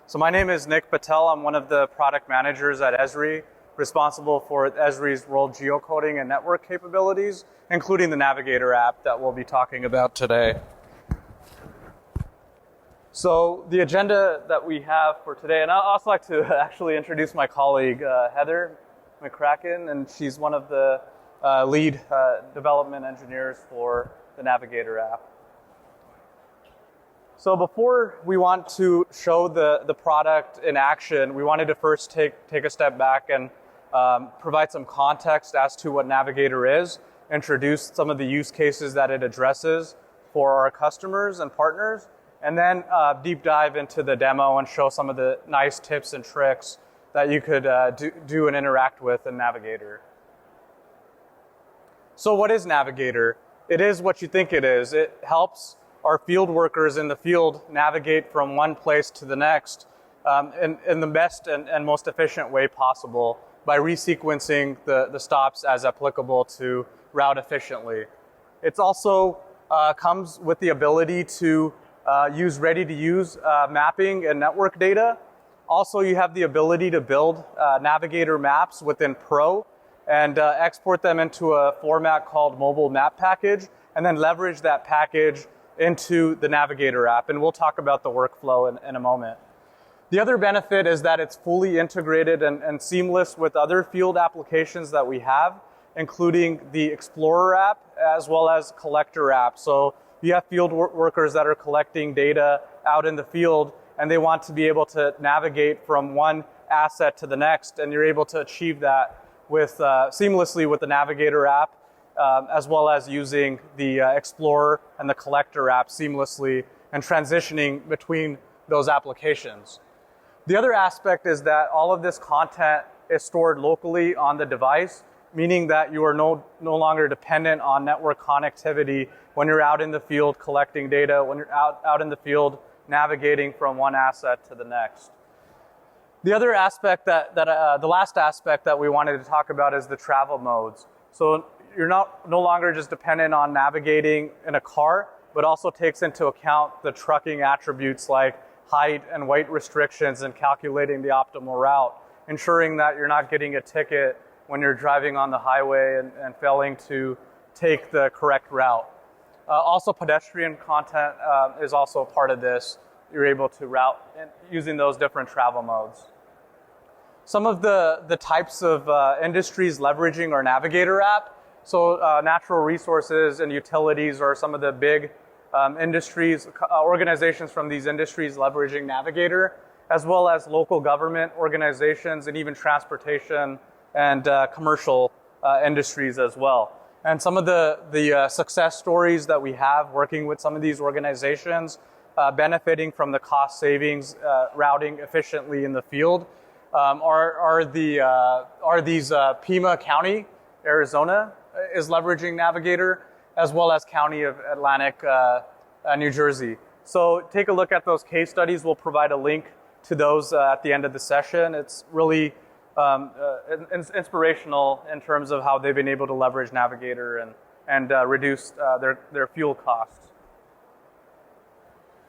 So my name is Nick Patel. I'm one of the product managers at Esri, responsible for Esri's world geocoding and network capabilities, including the Navigator app that we'll be talking about today. So the agenda that we have for today, and I'd also like to actually introduce my colleague, Heather McCracken, and she's one of the lead development engineers for the Navigator app. So before we want to show the product in action, we wanted to first take a step back and provide some context as to what Navigator is, introduce some of the use cases that it addresses for our customers and partners, and then deep dive into the demo and show some of the nice tips and tricks that you could do and interact with in Navigator. So what is Navigator? It is what you think it is. It helps our field workers in the field navigate from one place to the next in the best and most efficient way possible by resequencing the stops as applicable to route efficiently. It also comes with the ability to use ready-to-use mapping and network data. Also, you have the ability to build Navigator maps within Pro and export them into a format called mobile map package, and then leverage that package into the Navigator app, and we'll talk about the workflow in a moment. The other benefit is that it's fully integrated and seamless with other field applications that we have, including the Explorer app as well as Collector app. So you have field workers that are collecting data out in the field, and they want to be able to navigate from one asset to the next, and you're able to achieve that with seamlessly with the Navigator app, as well as using the Explorer and the Collector app seamlessly and transitioning between those applications. The other aspect is that all of this content is stored locally on the device, meaning that you are no longer dependent on network connectivity when you're out in the field collecting data, when you're out in the field navigating from one asset to the next. The other aspect the last aspect that we wanted to talk about is the travel modes. So you're no longer just dependent on navigating in a car, but also takes into account the trucking attributes like height and weight restrictions and calculating the optimal route, ensuring that you're not getting a ticket when you're driving on the highway and failing to take the correct route. Also, pedestrian content is also part of this. You're able to route using those different travel modes. Some of the types of industries leveraging our Navigator app. So natural resources and utilities are some of the big industries, organizations from these industries leveraging Navigator, as well as local government organizations and even transportation and commercial industries as well. And some of the success stories that we have working with some of these organizations benefiting from the cost savings, routing efficiently in the field, are these Pima County, Arizona, is leveraging Navigator, as well as County of Atlantic, New Jersey. So take a look at those case studies. We'll provide a link to those at the end of the session. It's really inspirational in terms of how they've been able to leverage Navigator and reduce their fuel costs.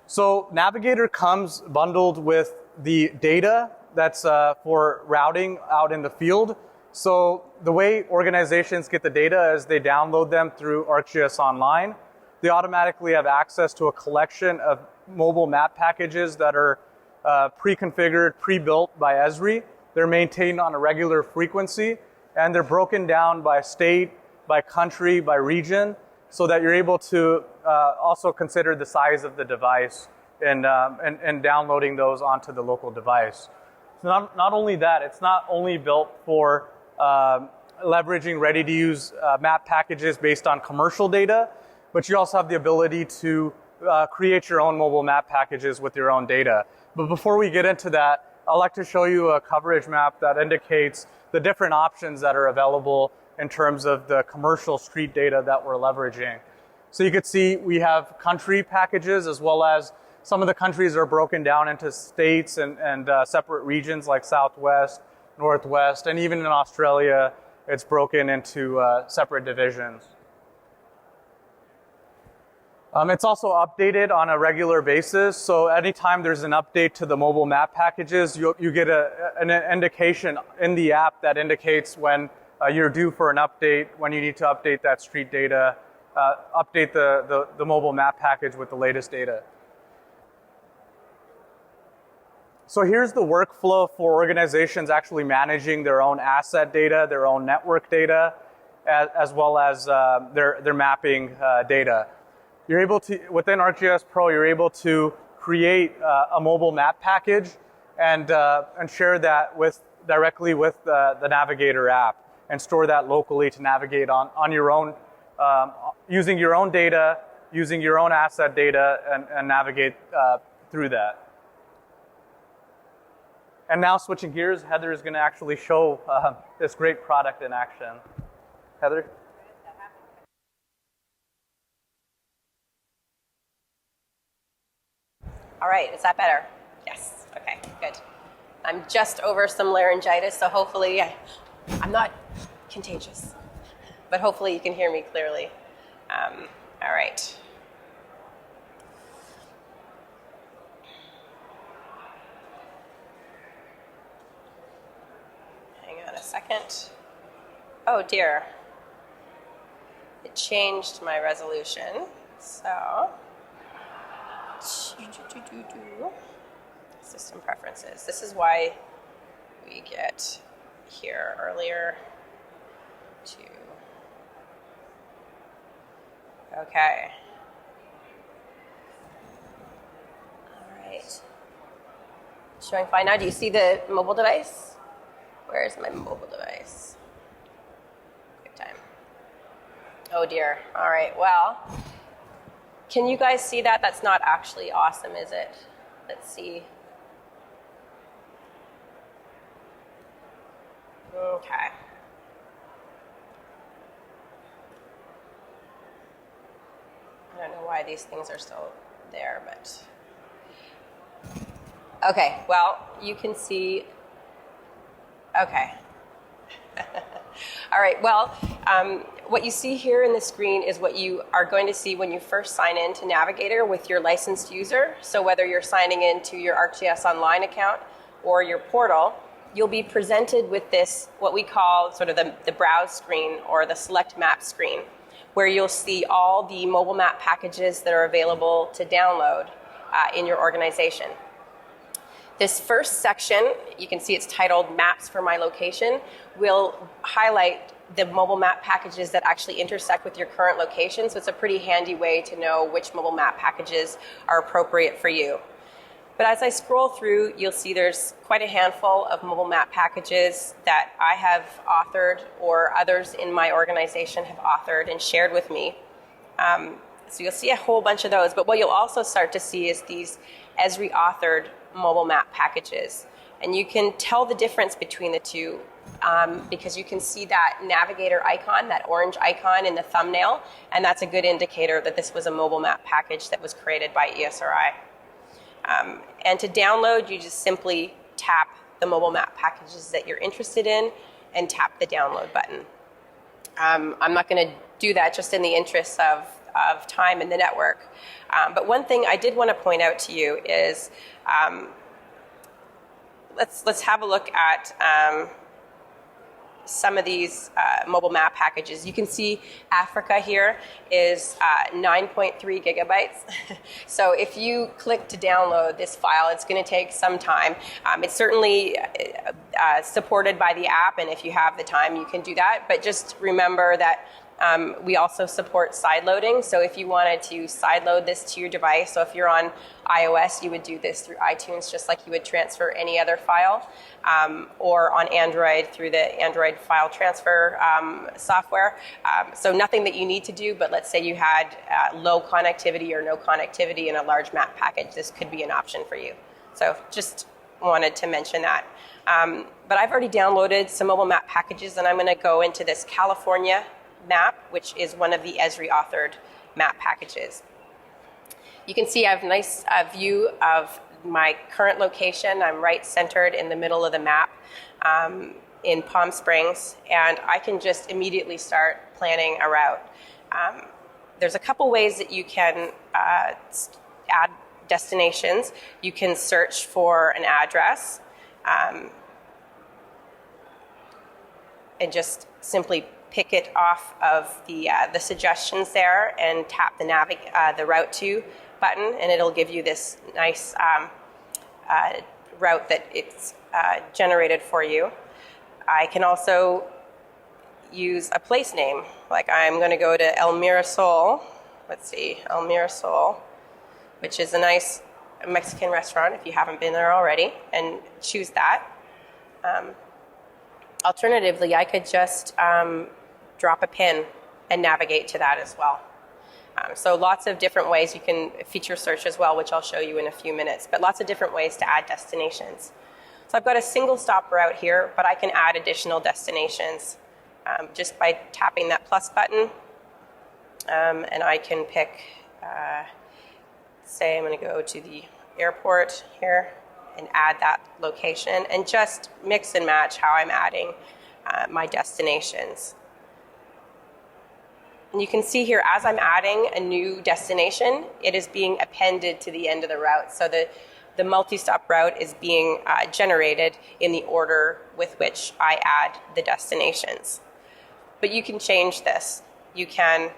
So Navigator comes bundled with the data that's for routing out in the field. So the way organizations get the data is they download them through ArcGIS Online. They automatically have access to a collection of mobile map packages that are pre-configured, pre-built by Esri. They're maintained on a regular frequency, and they're broken down by state, by country, by region, so that you're able to also consider the size of the device and downloading those onto the local device. So not only that, it's not only built for leveraging ready-to-use map packages based on commercial data, but you also have the ability to create your own mobile map packages with your own data. But before we get into that, I'd like to show you a coverage map that indicates the different options that are available in terms of the commercial street data that we're leveraging. So you can see we have country packages, as well as some of the countries are broken down into states and separate regions like Southwest, Northwest, and even in Australia, it's broken into separate divisions. It's also updated on a regular basis. So anytime there's an update to the mobile map packages, you get an indication in the app that indicates when you're due for an update, when you need to update that street data, update the mobile map package with the latest data. So here's the workflow for organizations actually managing their own asset data, their own network data, as well as their mapping data. You're able to, within ArcGIS Pro, you're able to create a mobile map package and share that directly with the Navigator app and store that locally to navigate on your own, using your own data, using your own asset data, and navigate through that. And now switching gears, Heather is going to actually show this great product in action. Heather? All right, is that better? Yes, okay, good. I'm just over some laryngitis, so hopefully I'm not contagious, but hopefully you can hear me clearly. All right. Hang on a second. Oh dear. It changed my resolution, so. System preferences. This is why we get here earlier to. Okay. All right. Showing fine now. Do you see the mobile device? Where is my mobile device? Good time. Oh dear. All right. Well. Can you guys see that? That's not actually awesome, is it? Let's see. Okay. I don't know why these things are still there, but. Okay, well, you can see. Okay. All right, well, what you see here in the screen is what you are going to see when you first sign in to Navigator with your licensed user. So whether you're signing into your ArcGIS Online account or your portal, you'll be presented with this, what we call sort of the browse screen or the select map screen, where you'll see all the mobile map packages that are available to download in your organization. This first section, you can see it's titled Maps for My Location, will highlight the mobile map packages that actually intersect with your current location. So it's a pretty handy way to know which mobile map packages are appropriate for you. But as I scroll through, you'll see there's quite a handful of mobile map packages that I have authored or others in my organization have authored and shared with me. So you'll see a whole bunch of those. But what you'll also start to see is these Esri authored mobile map packages. And you can tell the difference between the two because you can see that Navigator icon, that orange icon in the thumbnail, and that's a good indicator that this was a mobile map package that was created by Esri. And to download, you just simply tap the mobile map packages that you're interested in and tap the download button. I'm not going to do that just in the interest of time in the network. But one thing I did want to point out to you is let's have a look at some of these mobile map packages. You can see Africa here is 9.3 gigabytes. So if you click to download this file, it's going to take some time. It's certainly supported by the app, and if you have the time, you can do that. But just remember that we also support sideloading. So if you wanted to sideload this to your device, so if you're on iOS, you would do this through iTunes just like you would transfer any other file, or on Android through the Android file transfer software. So nothing that you need to do, but let's say you had low connectivity or no connectivity in a large map package, this could be an option for you. So just wanted to mention that. But I've already downloaded some mobile map packages, and I'm going to go into this California map, which is one of the Esri authored map packages. You can see I have a nice view of my current location. I'm right centered in the middle of the map in Palm Springs, and I can just immediately start planning a route. there's a couple ways that you can add destinations. You can search for an address and just simply pick it off of the suggestions there and tap the route to button, and it'll give you this nice route that it's generated for you. I can also use a place name, like I'm going to go to El Mirasol. Let's see, El Mirasol, which is a nice Mexican restaurant if you haven't been there already, and choose that. Alternatively, I could just drop a pin and navigate to that as well. So lots of different ways. You can feature search as well, which I'll show you in a few minutes, but lots of different ways to add destinations. So I've got a single stop route here, but I can add additional destinations just by tapping that plus button. And I can pick, say I'm going to go to the airport here and add that location, and just mix and match how I'm adding my destinations. And you can see here, as I'm adding a new destination, it is being appended to the end of the route. So the multi-stop route is being generated in the order with which I add the destinations. But you can change this. You can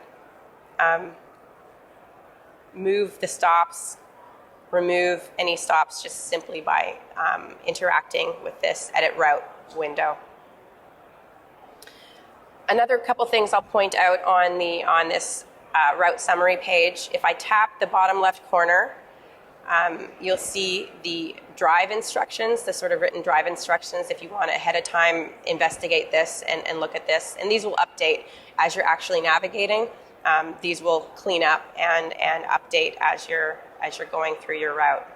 move the stops, remove any stops just simply by interacting with this edit route window. Another couple things I'll point out on this route summary page. If I tap the bottom left corner, you'll see the drive instructions, the sort of written drive instructions if you want to ahead of time investigate this and look at this. And these will update as you're actually navigating. These will clean up and update as you're going through your route.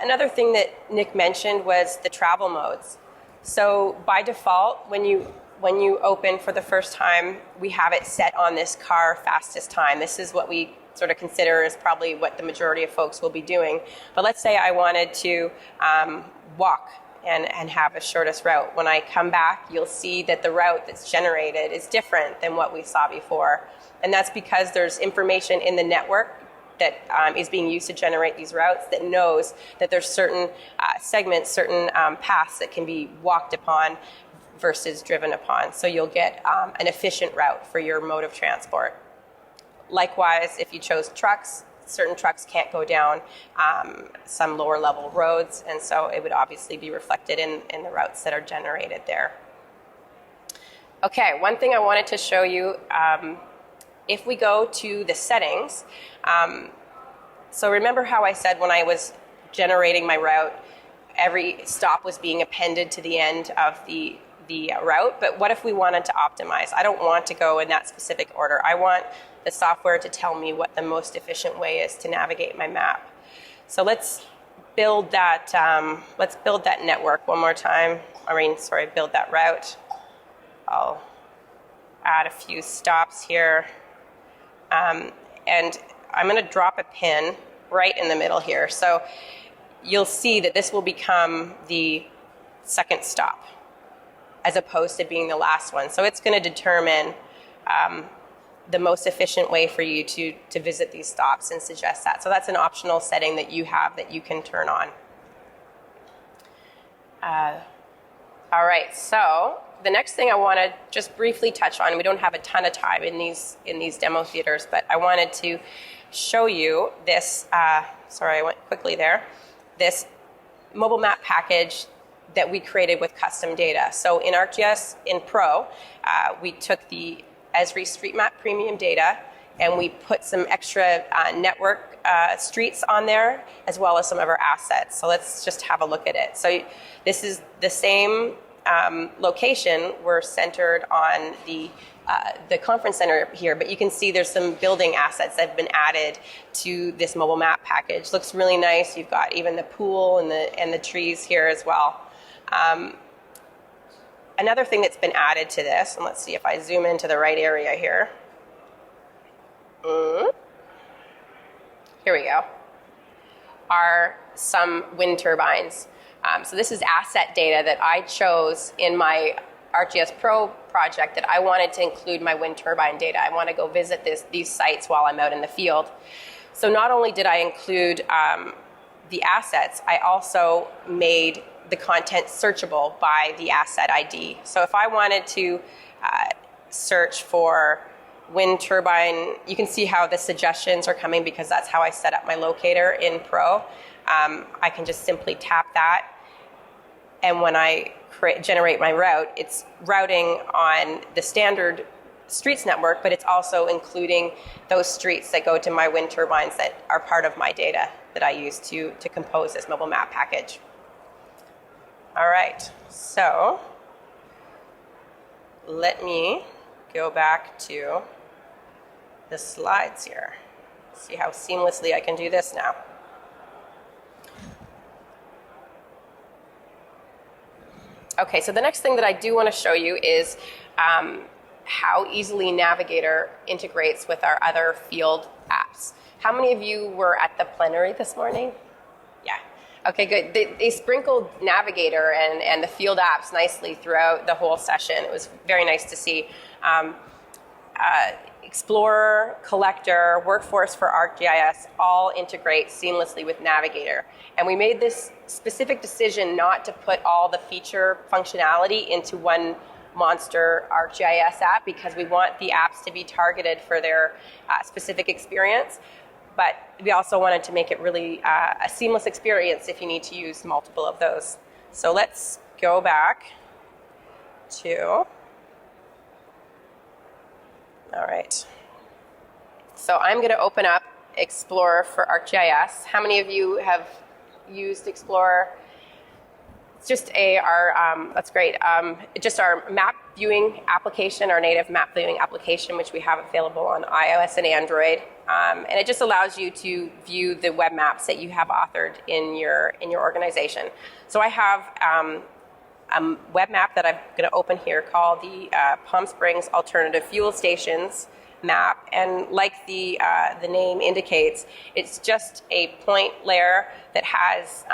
Another thing that Nick mentioned was the travel modes. So by default, when you open for the first time, we have it set on this car fastest time. This is what we sort of consider is probably what the majority of folks will be doing. But let's say I wanted to walk and have a shortest route. When I come back, you'll see that the route that's generated is different than what we saw before. And that's because there's information in the network that is being used to generate these routes that knows that there's certain segments, certain paths that can be walked upon versus driven upon. So you'll get an efficient route for your mode of transport. Likewise, if you chose trucks, certain trucks can't go down some lower level roads, and so it would obviously be reflected in the routes that are generated there. Okay, one thing I wanted to show you, if we go to the settings, so remember how I said when I was generating my route, every stop was being appended to the end of the route, but what if we wanted to optimize? I don't want to go in that specific order. I want the software to tell me what the most efficient way is to navigate my map. So let's build that network one more time. Build that route. I'll add a few stops here. And I'm going to drop a pin right in the middle here. So you'll see that this will become the second stop as opposed to being the last one. So it's going to determine the most efficient way for you to visit these stops and suggest that. So that's an optional setting that you have that you can turn on. All right, so the next thing I want to just briefly touch on, we don't have a ton of time in these demo theaters, but I wanted to show you this, sorry, I went quickly there, this mobile map package that we created with custom data. So in ArcGIS in Pro, we took the Esri Street Map Premium data and we put some extra network streets on there as well as some of our assets. So let's just have a look at it. So this is the same location. We're centered on the conference center here, but you can see there's some building assets that have been added to this mobile map package. Looks really nice. You've got even the pool and the trees here as well. Another thing that's been added to this, and let's see if I zoom into the right area here. Here we go, are some wind turbines. So this is asset data that I chose in my ArcGIS Pro project that I wanted to include my wind turbine data. I want to go visit these sites while I'm out in the field. So not only did I include the assets, I also made the content searchable by the asset ID. So if I wanted to search for wind turbine, you can see how the suggestions are coming because that's how I set up my locator in Pro. I can just simply tap that, and when I generate my route, it's routing on the standard streets network, but it's also including those streets that go to my wind turbines that are part of my data that I use to compose this mobile map package. All right, so let me go back to the slides here. See how seamlessly I can do this now. Okay, so the next thing that I do want to show you is how easily Navigator integrates with our other field apps. How many of you were at the plenary this morning? Yeah. Okay, good. They sprinkled Navigator and the field apps nicely throughout the whole session. It was very nice to see. Explorer, Collector, Workforce for ArcGIS all integrate seamlessly with Navigator. And we made this specific decision not to put all the feature functionality into one monster ArcGIS app because we want the apps to be targeted for their specific experience. But we also wanted to make it really a seamless experience if you need to use multiple of those. So let's go back to... All right. So I'm going to open up Explorer for ArcGIS. How many of you have used Explorer? It's just that's great. Just our map viewing application, our native map viewing application, which we have available on iOS and Android. And it just allows you to view the web maps that you have authored in your organization. So I have a web map that I'm going to open here called the Palm Springs Alternative Fuel Stations map, and like the name indicates, it's just a point layer that has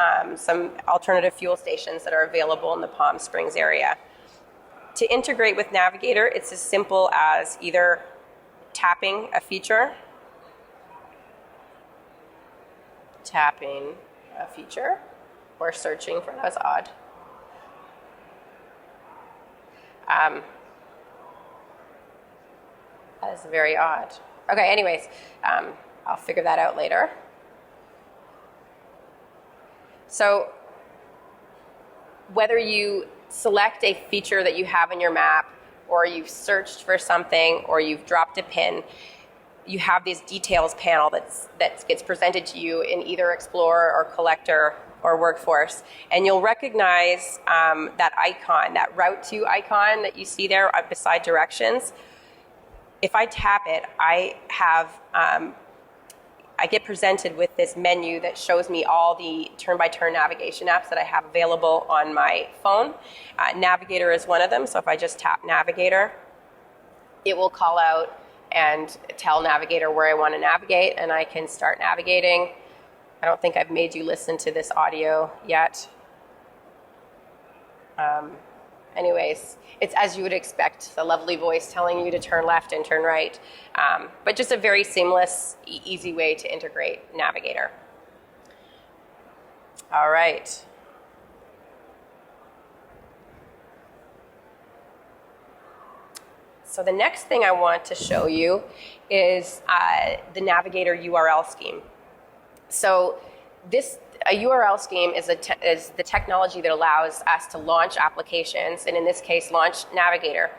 some alternative fuel stations that are available in the Palm Springs area. To integrate with Navigator, it's as simple as either tapping a feature, or searching for, that was odd. That is very odd. Okay, anyways, I'll figure that out later. So whether you select a feature that you have in your map, or you've searched for something, or you've dropped a pin, you have this details panel that gets presented to you in either Explorer or Collector or Workforce. And you'll recognize that icon, that Route To icon that you see there beside directions. If I tap it, I get presented with this menu that shows me all the turn-by-turn navigation apps that I have available on my phone. Navigator is one of them, so if I just tap Navigator, it will call out and tell Navigator where I want to navigate, and I can start navigating. I don't think I've made you listen to this audio yet. Anyways, it's as you would expect, the lovely voice telling you to turn left and turn right, but just a very seamless, easy way to integrate Navigator. All right. So the next thing I want to show you is the Navigator URL Scheme. So a URL scheme is the technology that allows us to launch applications, and in this case, launch Navigator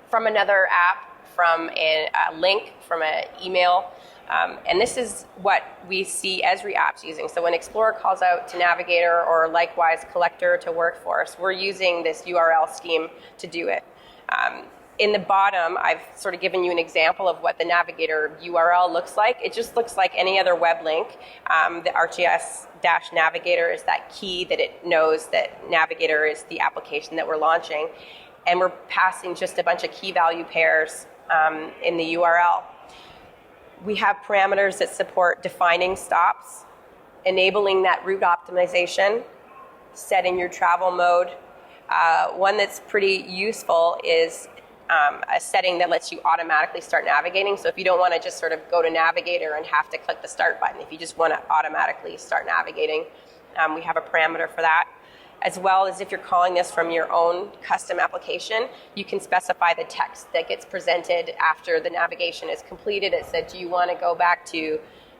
from another app, from a link, from an email. And this is what we see Esri apps using. So when Explorer calls out to Navigator, or likewise Collector to Workforce, we're using this URL scheme to do it. In the bottom, I've sort of given you an example of what the Navigator URL looks like. It just looks like any other web link. The ArcGIS-Navigator is that key that it knows that Navigator is the application that we're launching. And we're passing just a bunch of key value pairs in the URL. We have parameters that support defining stops, enabling that route optimization, setting your travel mode, One that's pretty useful is a setting that lets you automatically start navigating. So if you don't want to just sort of go to Navigator and have to click the start button, if you just want to automatically start navigating, we have a parameter for that. As well as if you're calling this from your own custom application, you can specify the text that gets presented after the navigation is completed. It said, do you want to go back to,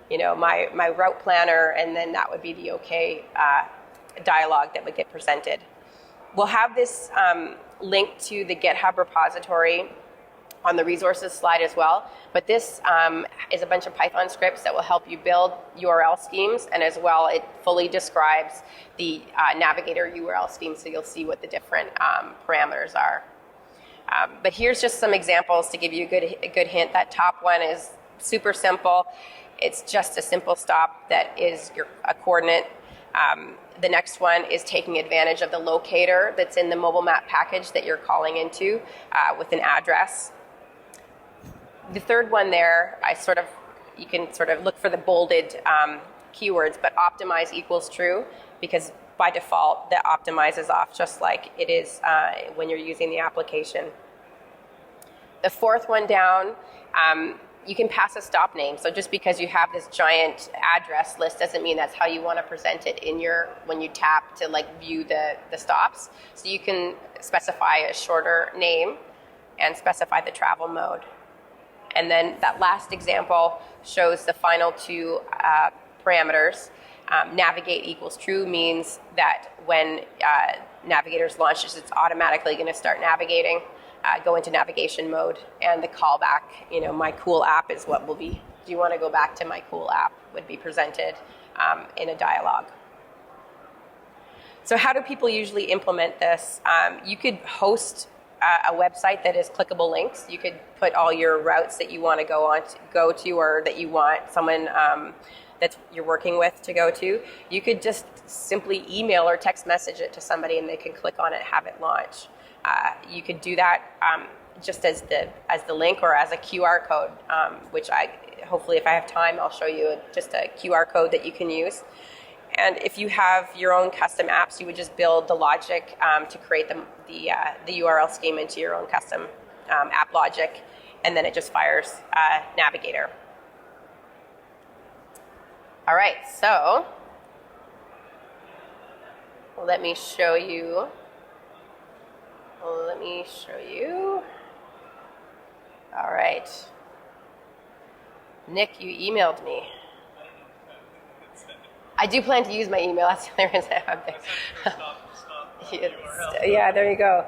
my route planner? And then that would be the OK dialogue that would get presented. We'll have this linked to the GitHub repository on the resources slide as well. But this is a bunch of Python scripts that will help you build URL schemes, and as well it fully describes the Navigator URL scheme, so you'll see what the different parameters are. But here's just some examples to give you a good hint. That top one is super simple. It's just a simple stop that is a coordinate. The next one is taking advantage of the locator that's in the mobile map package that you're calling into with an address. The third one there, you can sort of look for the bolded keywords, but optimize equals true, because by default that optimize is off just like it is when you're using the application. The fourth one down, you can pass a stop name. So just because you have this giant address list doesn't mean that's how you want to present it when you tap to view the stops. So you can specify a shorter name and specify the travel mode. And then that last example shows the final two parameters. Navigate equals true means that when Navigator's launches, it's automatically going to start navigating, go into navigation mode, and the callback, my cool app is what will be. Do you want to go back to my cool app would be presented in a dialogue. So how do people usually implement this? You could host a website that is clickable links. You could put all your routes that you want to go to, or that you want someone that you're working with to go to. You could just simply email or text message it to somebody, and they can click on it, have it launch. You could do that just as the link or as a QR code, which hopefully if I have time, I'll show you just a QR code that you can use. And if you have your own custom apps, you would just build the logic to create the URL scheme into your own custom app logic, and then it just fires Navigator. All right, so let me show you. All right. Nick, you emailed me. I do plan to use my email. That's the only reason I have there. Yeah, there you go.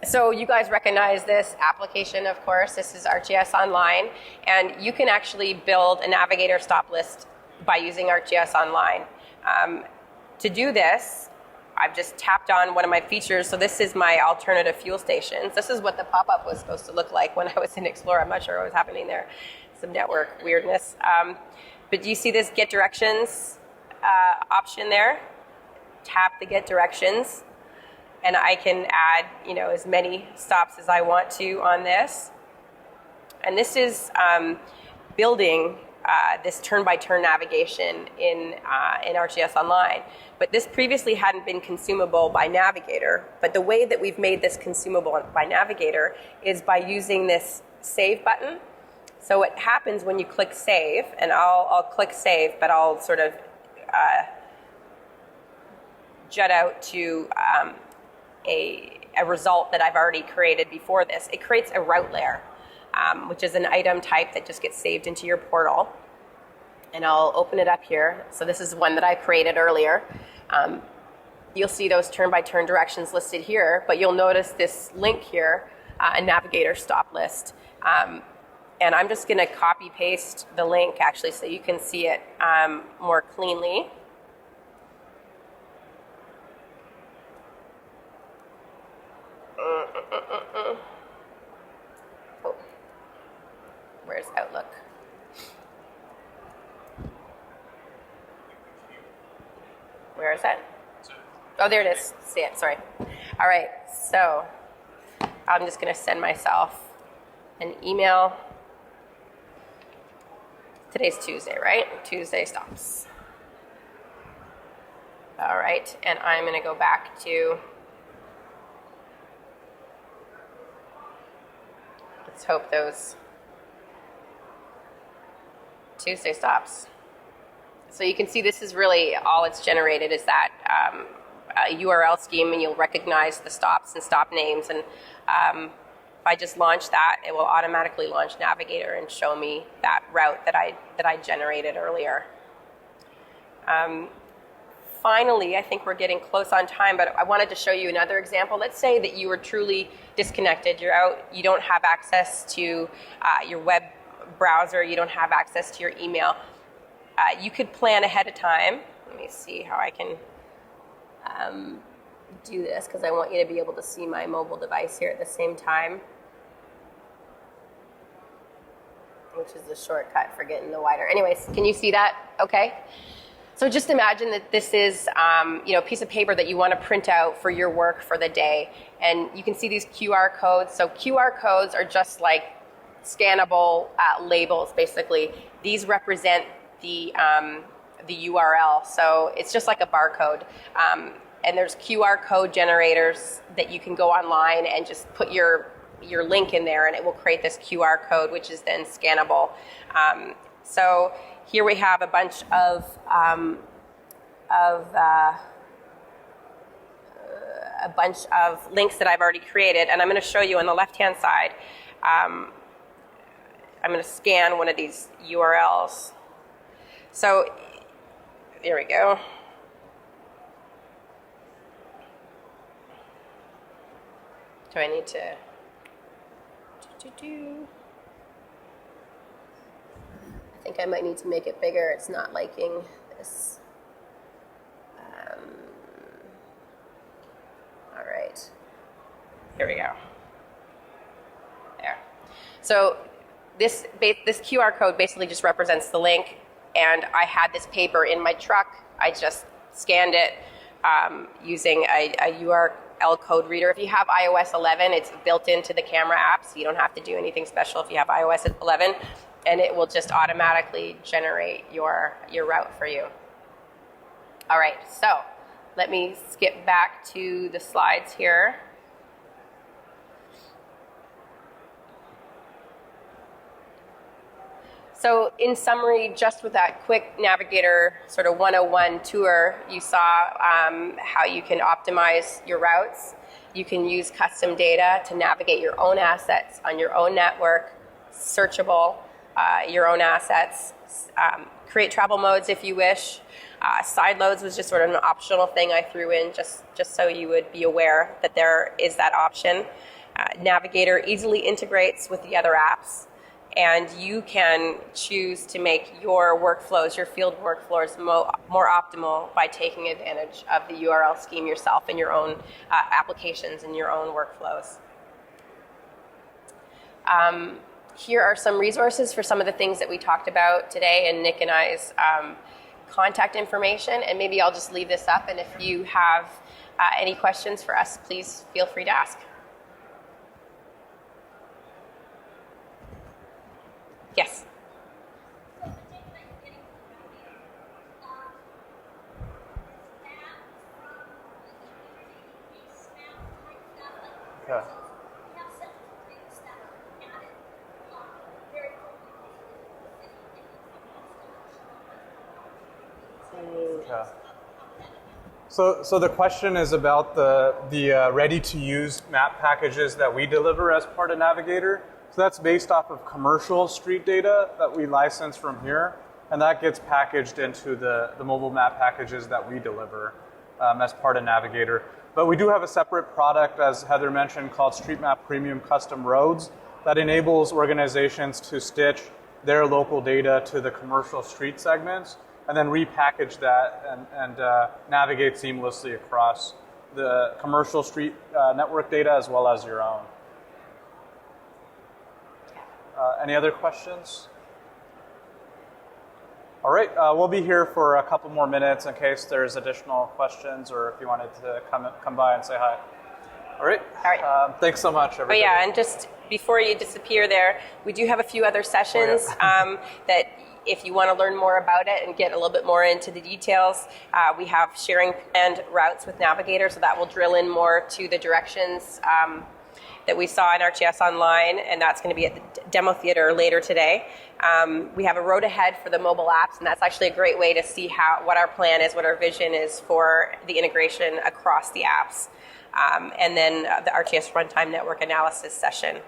So you guys recognize this application, of course. This is ArcGIS Online, and you can actually build a Navigator stop list by using ArcGIS Online. To do this, I've just tapped on one of my features. So this is my alternative fuel stations. This is what the pop-up was supposed to look like when I was in Explorer. I'm not sure what was happening there. Some network weirdness. But do you see this Get Directions option there? Tap the Get Directions, and I can add, as many stops as I want to on this. And this is building this turn-by-turn navigation in ArcGIS Online. But this previously hadn't been consumable by Navigator. But the way that we've made this consumable by Navigator is by using this Save button. So what happens when you click Save, and I'll click Save, but I'll sort of jut out to a result that I've already created before this. It creates a route layer, which is an item type that just gets saved into your portal. And I'll open it up here. So this is one that I created earlier. You'll see those turn-by-turn directions listed here, but you'll notice this link here, a Navigator stop list. And I'm just going to copy-paste the link, actually, so you can see it more cleanly. Oh. Where's Outlook? Where is that? Oh, there it is. See it, sorry. All right, so I'm just going to send myself an email. Today's Tuesday, right? Tuesday stops. All right, and I'm going to go back to Let's hope those Tuesday stops. So you can see this is really all it's generated is that URL scheme, and you'll recognize the stops and stop names. And if I just launch that, it will automatically launch Navigator and show me that route that I generated earlier. Finally, I think we're getting close on time, but I wanted to show you another example. Let's say that you are truly disconnected. You're out, you don't have access to your web browser, you don't have access to your email. You could plan ahead of time. Let me see how I can do this, because I want you to be able to see my mobile device here at the same time, which is the shortcut for getting the wider. Anyways, can you see that? Okay. So just imagine that this is a piece of paper that you want to print out for your work for the day. And you can see these QR codes. So QR codes are just like scannable labels, basically. These represent the URL. So it's just like a barcode. And there's QR code generators that you can go online and just put your link in there, and it will create this QR code, which is then scannable. So here we have a bunch of links that I've already created, and I'm going to show you on the left-hand side. I'm going to scan one of these URLs. So there we go. Do I need to I think I might need to make it bigger. It's not liking this. All right. Here we go. There. So this QR code basically just represents the link, and I had this paper in my truck. I just scanned it using a URL code reader. If you have iOS 11, it's built into the camera app, so you don't have to do anything special if you have iOS 11, and it will just automatically generate your route for you. All right, so let me skip back to the slides here. So in summary, just with that quick Navigator sort of 101 tour, you saw how you can optimize your routes. You can use custom data to navigate your own assets on your own network, searchable your own assets, create travel modes if you wish. Side loads was just sort of an optional thing I threw in just so you would be aware that there is that option. Navigator easily integrates with the other apps, and you can choose to make your workflows, your field workflows, more optimal by taking advantage of the URL scheme yourself in your own applications and your own workflows. Here are some resources for some of the things that we talked about today, and Nick and I's contact information. And maybe I'll just leave this up, and if you have any questions for us, please feel free to ask. Yes. Okay. Okay. So the question is about the ready-to-use map packages that we deliver as part of Navigator. So that's based off of commercial street data that we license from here, and that gets packaged into the mobile map packages that we deliver as part of Navigator. But we do have a separate product, as Heather mentioned, called StreetMap Premium Custom Roads that enables organizations to stitch their local data to the commercial street segments and then repackage that and navigate seamlessly across the commercial street network data as well as your own. Any other questions? All right, we'll be here for a couple more minutes in case there's additional questions or if you wanted to come by and say hi. All right. Thanks so much, everybody. Oh, yeah, and just before you disappear there, we do have a few other sessions that if you want to learn more about it and get a little bit more into the details, we have sharing planned routes with Navigator, so that will drill in more to the directions that we saw in ArcGIS Online, and that's going to be at the demo theater later today. We have a road ahead for the mobile apps, and that's actually a great way to see what our plan is, what our vision is for the integration across the apps. And then the ArcGIS Runtime Network Analysis session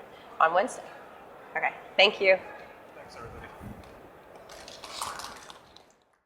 on Wednesday. Okay, thank you.